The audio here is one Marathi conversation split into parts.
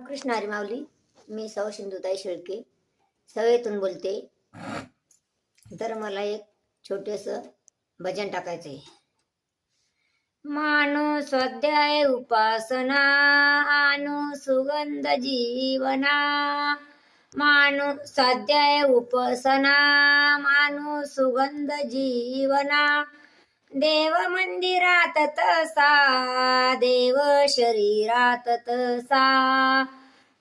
रामकृष्ण हरी माऊली. मी सौ सिंधुताई शेळके सवयीतून बोलते. तर मला एक छोटेसं भजन टाकायचं आहे. मानू स्वाध्याय उपासना आणू सुगंध जीवना. मानू स्वाध्याय उपासना मानू सुगंध जीवना. देव मंदिरात तसा देव शरीरात तसा.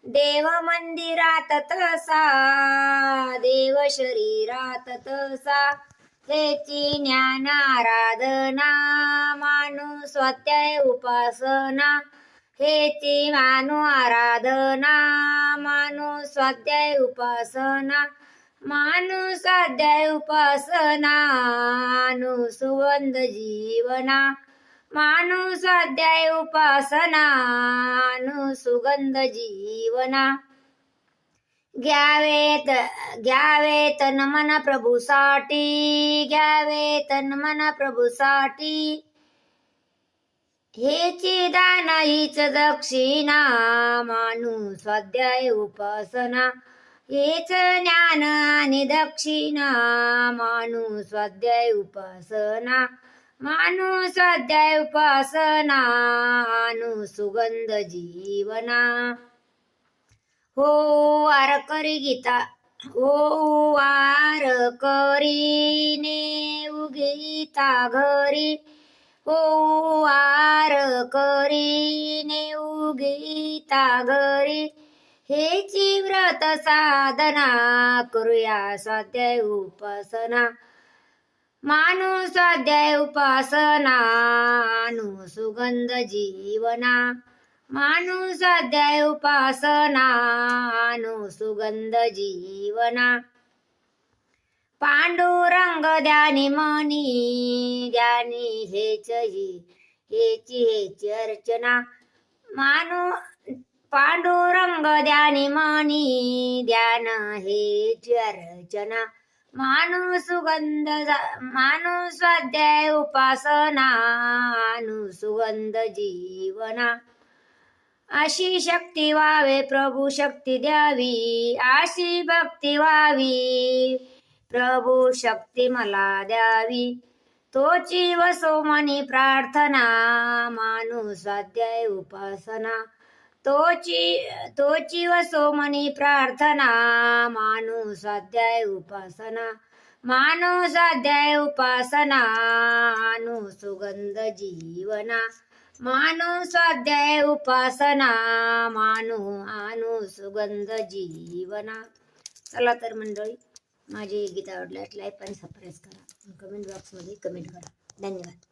देव मंदिरात तसा देव शरीरात तसा. हेची ज्ञान आराधना मानू स्वाध्याय उपासना. हेची मानू आराधना मानू स्वाध्याय उपासना. मानू स्वाध्याय उपासना आणू सुगंध जीवना. मानू स्वाध्याय उपासना आणू सुगंध जीवना. घ्यावे तन मन प्रभूसाठी. घ्यावे तन मन प्रभूसाठी. हेची दान हीच दक्षिणा मानू स्वाध्याय उपासना. हेच ज्ञान आणि दक्षिणा मानू स्वाध्याय उपासना. मानू स्वाध्याय उपासना आणू सुगंध जीवना. हो वार करी गीता. हो वार करी नेऊ गीता घरी. हो वार करी नेऊ गीता घरी. हेची व्रत साधना करूया स्वाध्याय उपासना. मानू स्वाध्याय उपासना आणू सुगंध जीवना. मानू स्वाध्याय उपासना आणू सुगंध जीवना. पांडुरंग ध्यानी मनी ध्यानी हेची अर्चना. मानू पांडुरंग ध्यानी मनी ध्यान हेची अर्चना. मानू स्वाध्याय उपासना आणू सुगंध जीवना. अशी शक्ती व्हावे प्रभू शक्ती द्यावी. अशी भक्ती व्हावी प्रभू शक्ती मला द्यावी. तोची वसो मनी प्रार्थना मानू स्वाध्याय उपासना. तोची वसो मनी प्रार्थना मानू स्वाध्याय उपासना. मानू स्वाध्याय उपासना आणू सुगंध जीवना. मानू स्वाध्याय उपासना आणू सुगंध जीवना. चला तर मंडळी, माझी गीत आवडल्यास लाईक आणि सबस्क्राईब करा. कमेंट बॉक्समध्ये कमेंट करा. धन्यवाद.